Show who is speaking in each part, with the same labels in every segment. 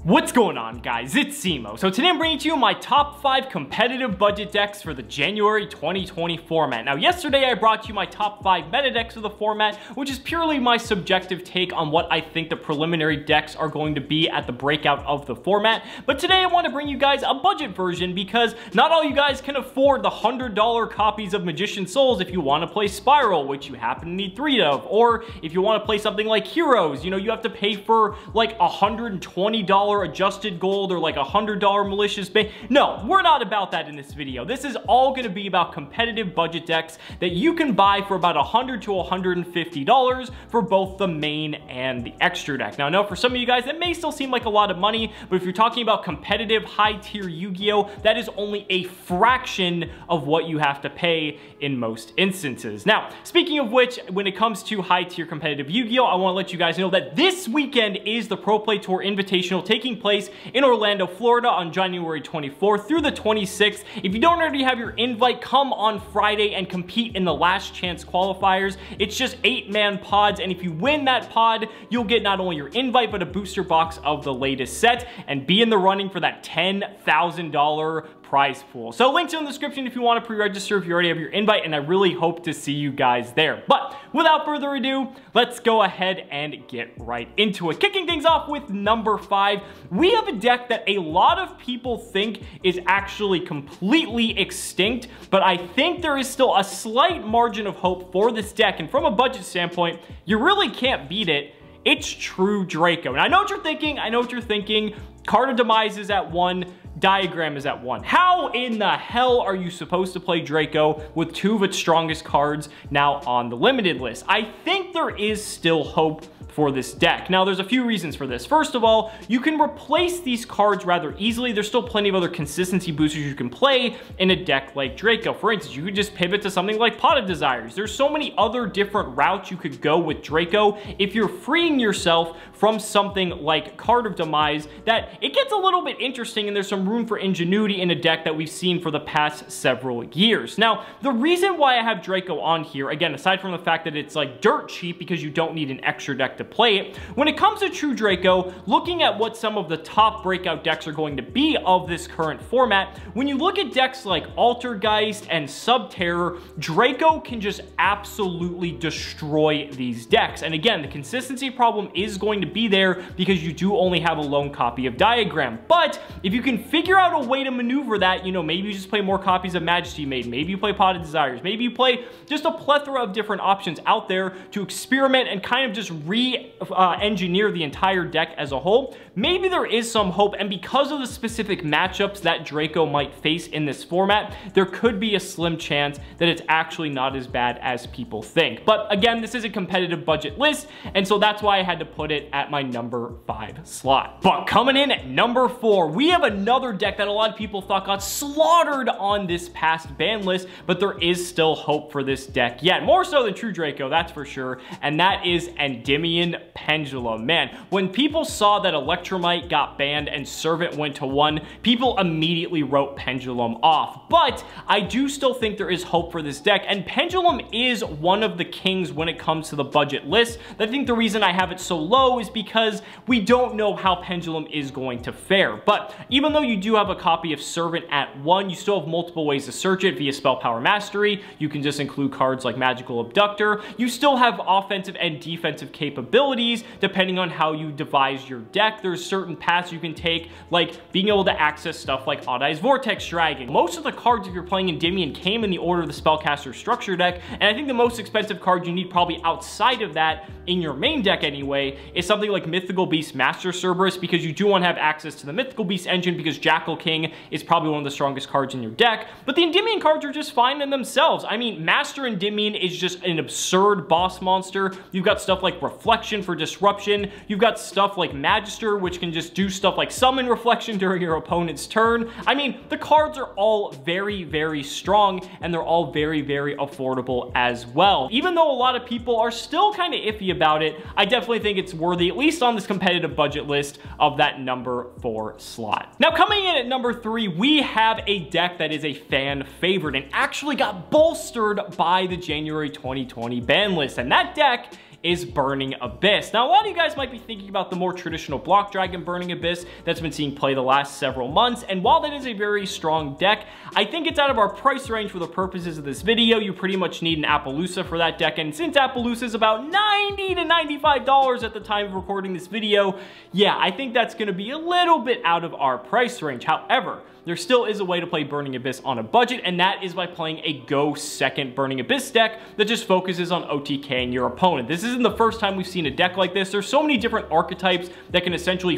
Speaker 1: What's going on, guys? It's Simo. So today I'm bringing to you my top 5 competitive budget decks for the January 2020 format. Now, yesterday I brought you my top 5 meta decks of the format, which is purely my subjective take on what I think the preliminary decks are going to be at the breakout of the format. But today I want to bring you guys a budget version because not all you guys can afford the $100 copies of Magician Souls if you want to play Spiral, which you happen to need 3 of, or if you want to play something like Heroes, you have to pay for like $120 adjusted gold or like $100 malicious bait. No, we're not about that in this video. This is all going to be about competitive budget decks that you can buy for about $100 to $150 for both the main and the extra deck. Now, I know for some of you guys that may still seem like a lot of money, but if you're talking about competitive high-tier Yu-Gi-Oh, that is only a fraction of what you have to pay in most instances. Now, speaking of which, when it comes to high-tier competitive Yu-Gi-Oh, I want to let you guys know that this weekend is the Pro Play Tour Invitational taking place in Orlando, Florida on January 24th through the 26th. If you don't already have your invite, come on Friday and compete in the last chance qualifiers. It's just 8-man pods, and if you win that pod, you'll get not only your invite, but a booster box of the latest set and be in the running for that $10,000 prize pool. So links in the description if you want to pre-register if you already have your invite, and I really hope to see you guys there. But without further ado, let's go ahead and get right into it. Kicking things off with number 5, we have a deck that a lot of people think is actually completely extinct, but I think there is still a slight margin of hope for this deck, and from a budget standpoint, you really can't beat it. It's True Draco. And I know what you're thinking. Card of Demise is at 1. Diagram is at 1. How in the hell are you supposed to play Draco with 2 of its strongest cards now on the limited list? I think there is still hope for this deck. Now, there's a few reasons for this. First of all, you can replace these cards rather easily. There's still plenty of other consistency boosters you can play in a deck like Draco. For instance, you could just pivot to something like Pot of Desires. There's so many other different routes you could go with Draco if you're freeing yourself from something like Card of Demise that it gets a little bit interesting, and there's some room for ingenuity in a deck that we've seen for the past several years. Now, the reason why I have Draco on here, again, aside from the fact that it's like dirt cheap because you don't need an extra deck to play it, when it comes to True Draco, looking at what some of the top breakout decks are going to be of this current format, when you look at decks like Altergeist and Subterror, Draco can just absolutely destroy these decks. And again, the consistency problem is going to be there because you do only have a lone copy of Diagram. But if you can figure out a way to maneuver that, maybe you just play more copies of Majesty Maiden, maybe you play Pot of Desires, maybe you play just a plethora of different options out there to experiment and kind of just engineer the entire deck as a whole, maybe there is some hope. And because of the specific matchups that Draco might face in this format, there could be a slim chance that it's actually not as bad as people think. But again, this is a competitive budget list, and so that's why I had to put it at my number 5 slot. But coming in at number 4, we have another deck that a lot of people thought got slaughtered on this past ban list, but there is still hope for this deck yet. More so than True Draco, that's for sure, and that is Endymion Pendulum. Man, when people saw that Electromite got banned and Servant went to 1, people immediately wrote Pendulum off. But I do still think there is hope for this deck, and Pendulum is one of the kings when it comes to the budget list. I think the reason I have it so low is because we don't know how Pendulum is going to fare. But even though you do have a copy of Servant at 1, you still have multiple ways to search it via Spell Power Mastery. You can just include cards like Magical Abductor. You still have offensive and defensive capabilities depending on how you devise your deck. There's certain paths you can take, like being able to access stuff like Odd Eyes Vortex Dragon. Most of the cards, if you're playing Endymion, came in the order of the Spellcaster Structure deck, and I think the most expensive card you need probably outside of that in your main deck anyway is something like Mythical Beast Master Cerberus, because you do want to have access to the Mythical Beast engine because Jackal King is probably one of the strongest cards in your deck. But the Endymion cards are just fine in themselves. I mean, Master Endymion is just an absurd boss monster. You've got stuff like Reflection for Disruption. You've got stuff like Magister, which can just do stuff like summon Reflection during your opponent's turn. I mean, the cards are all very, very strong, and they're all very, very affordable as well. Even though a lot of people are still kind of iffy about it, I definitely think it's worthy, at least on this competitive budget list, of that number 4 slot. Now, coming in at number 3, we have a deck that is a fan favorite and actually got bolstered by the January 2020 ban list, and that deck is Burning Abyss. Now, a lot of you guys might be thinking about the more traditional Block Dragon Burning Abyss that's been seeing play the last several months, and while that is a very strong deck, I think it's out of our price range for the purposes of this video. You pretty much need an Appaloosa for that deck, and since Appaloosa is about $90 to $95 at the time of recording this video, yeah, I think that's going to be a little bit out of our price range. However, there still is a way to play Burning Abyss on a budget, and that is by playing a Go Second Burning Abyss deck that just focuses on OTKing your opponent. This isn't the first time we've seen a deck like this. There's so many different archetypes that can essentially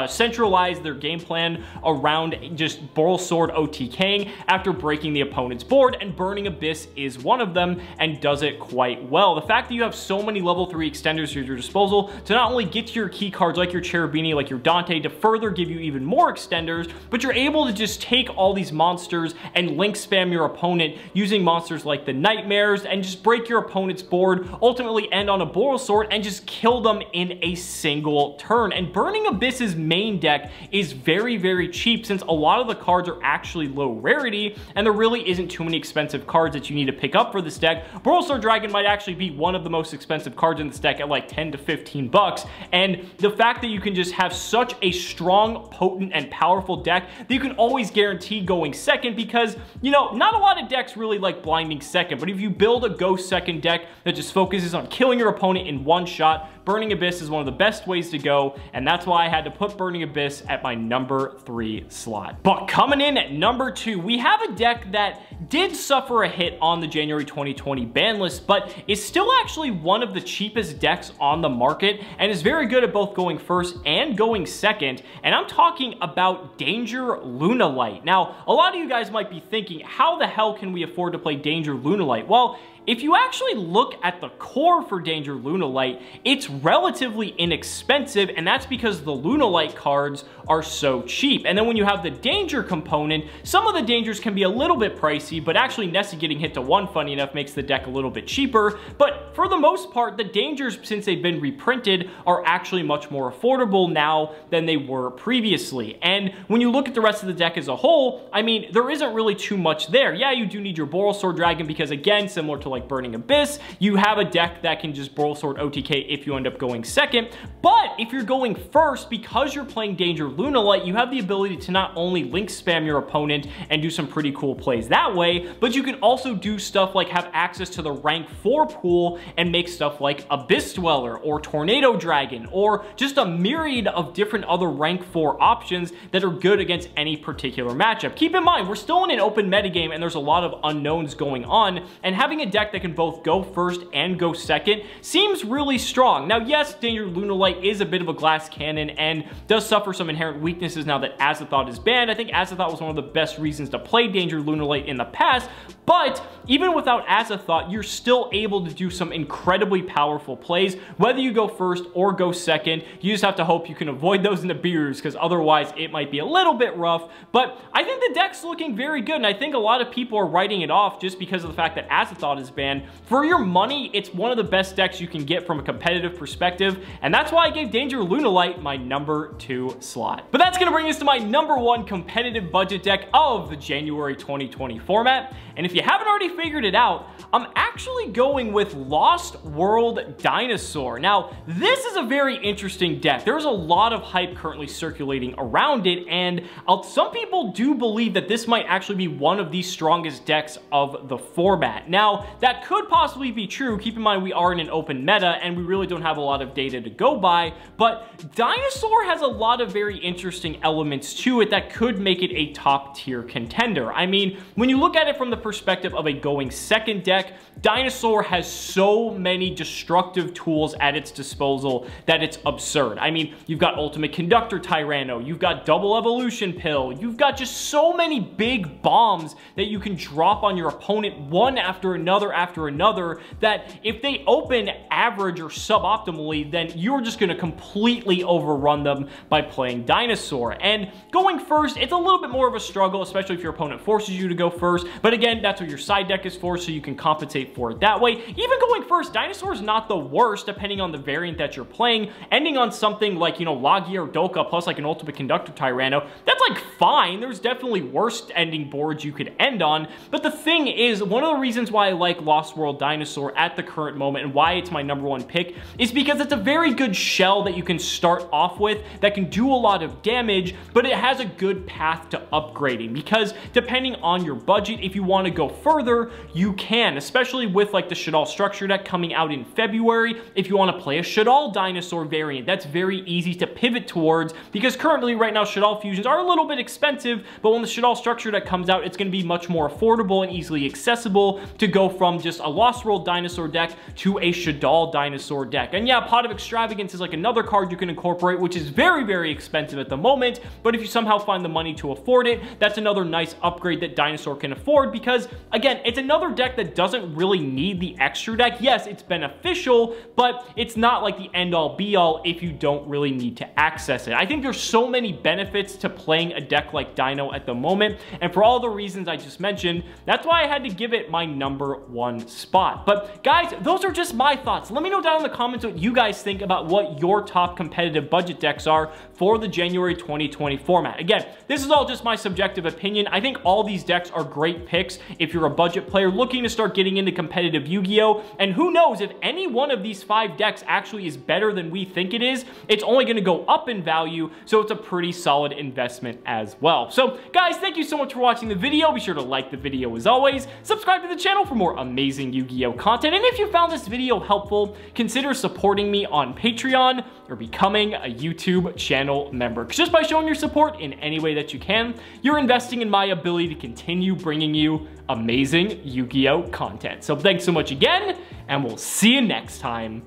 Speaker 1: centralize their game plan around just Borrelsword OTKing after breaking the opponent's board, and Burning Abyss is one of them and does it quite well. The fact that you have so many level 3 extenders at your disposal to not only get to your key cards like your Cherubini, like your Dante, to further give you even more extenders, but you're able to just take all these monsters and link spam your opponent using monsters like the Nightmares and just break your opponent's board, ultimately end on a Borrelsword and just kill them in a single turn. And Burning Abyss's main deck is very, very cheap since a lot of the cards are actually low rarity and there really isn't too many expensive cards that you need to pick up for this deck. Borrelsword Dragon might actually be one of the most expensive cards in this deck at like 10 to 15 bucks. And the fact that you can just have such a strong, potent, and powerful deck that you can always guarantee going second, because, you know, not a lot of decks really like blinding second, but if you build a Go Second deck that just focuses on killing your opponent in one shot, Burning Abyss is one of the best ways to go, and that's why I had to put Burning Abyss at my number 3 slot. But coming in at number 2, we have a deck that did suffer a hit on the January 2020 ban list, but is still actually one of the cheapest decks on the market, and is very good at both going first and going second, and I'm talking about Danger Lunalight. Now, a lot of you guys might be thinking, how the hell can we afford to play Danger Lunalight? Well, if you actually look at the core for Danger Lunalight, it's relatively inexpensive, and that's because the Lunalight cards are so cheap. And then when you have the Danger component, some of the Dangers can be a little bit pricey, but actually Nessie getting hit to 1, funny enough, makes the deck a little bit cheaper. But for the most part, the Dangers, since they've been reprinted, are actually much more affordable now than they were previously. And when you look at the rest of the deck as a whole, I mean, there isn't really too much there. Yeah, you do need your Borrelsword Dragon because, again, similar to like Burning Abyss, you have a deck that can just Borrelsword OTK if you end up going second. But if you're going first, because you're playing Danger Lunalight, you have the ability to not only link spam your opponent and do some pretty cool plays that way, but you can also do stuff like have access to the rank 4 pool and make stuff like Abyss Dweller or Tornado Dragon or just a myriad of different other rank 4 options that are good against any particular matchup. Keep in mind, we're still in an open metagame and there's a lot of unknowns going on, and having a deck that can both go first and go second seems really strong. Now, yes, Danger Lunalight is a bit of a glass cannon and does suffer some inherent weaknesses now that Azathoth is banned. I think Azathoth was one of the best reasons to play Danger Lunalight in the past, but even without Azathoth, you're still able to do some incredibly powerful plays, whether you go first or go second. You just have to hope you can avoid those Nibiru's, because otherwise it might be a little bit rough. But I think the deck's looking very good, and I think a lot of people are writing it off just because of the fact that Azathoth is banned. For your money, it's one of the best decks you can get from a competitive perspective, and that's why I gave Danger Lunalight my number 2 slot. But that's gonna bring us to my number 1 competitive budget deck of the January 2020 format, and if you haven't already figured it out, I'm actually going with Lost World Dinosaur. Now, this is a very interesting deck. There's a lot of hype currently circulating around it, and some people do believe that this might actually be one of the strongest decks of the format. Now, that could possibly be true. Keep in mind, we are in an open meta, and we really don't have a lot of data to go by, but Dinosaur has a lot of very interesting elements to it that could make it a top tier contender. I mean, when you look at it from the perspective of a going second deck, Dinosaur has so many destructive tools at its disposal that it's absurd. I mean, you've got Ultimate Conductor Tyranno, you've got Double Evolution Pill, you've got just so many big bombs that you can drop on your opponent one after another, that if they open average or suboptimally, then you're just gonna completely overrun them by playing Dinosaur. And going first, it's a little bit more of a struggle, especially if your opponent forces you to go first, but again, that's what your side deck is for, so you can compensate for it that way. Even going first, Dinosaur is not the worst, depending on the variant that you're playing. Ending on something like, you know, Lagia or Doka plus like an Ultimate Conductor Tyranno, that's like fine. There's definitely worse ending boards you could end on, but the thing is, one of the reasons why I like like Lost World Dinosaur at the current moment and why it's my #1 pick is because it's a very good shell that you can start off with that can do a lot of damage, but it has a good path to upgrading because depending on your budget, if you want to go further, you can, especially with like the Shaddoll structure deck coming out in February. If you want to play a Shaddoll Dinosaur variant, that's very easy to pivot towards because currently right now Shaddoll fusions are a little bit expensive, but when the Shaddoll structure deck comes out, it's going to be much more affordable and easily accessible to go from just a Lost World Dinosaur deck to a Shaddoll Dinosaur deck. And yeah, Pot of Extravagance is like another card you can incorporate, which is very, very expensive at the moment, but if you somehow find the money to afford it, that's another nice upgrade that Dinosaur can afford because, again, it's another deck that doesn't really need the extra deck. Yes, it's beneficial, but it's not like the end-all be-all if you don't really need to access it. I think there's so many benefits to playing a deck like Dino at the moment, and for all the reasons I just mentioned, that's why I had to give it my #1 spot. But guys, those are just my thoughts. Let me know down in the comments what you guys think about what your top competitive budget decks are for the January 2020 format. Again, this is all just my subjective opinion. I think all these decks are great picks if you're a budget player looking to start getting into competitive Yu-Gi-Oh! And who knows, if any one of these 5 decks actually is better than we think it is, it's only going to go up in value, so it's a pretty solid investment as well. So guys, thank you so much for watching the video. Be sure to like the video as always, subscribe to the channel for more amazing Yu-Gi-Oh! Content, and if you found this video helpful, consider supporting me on Patreon or becoming a YouTube channel member. Because just by showing your support in any way that you can, you're investing in my ability to continue bringing you amazing Yu-Gi-Oh! Content. So thanks so much again, and we'll see you next time.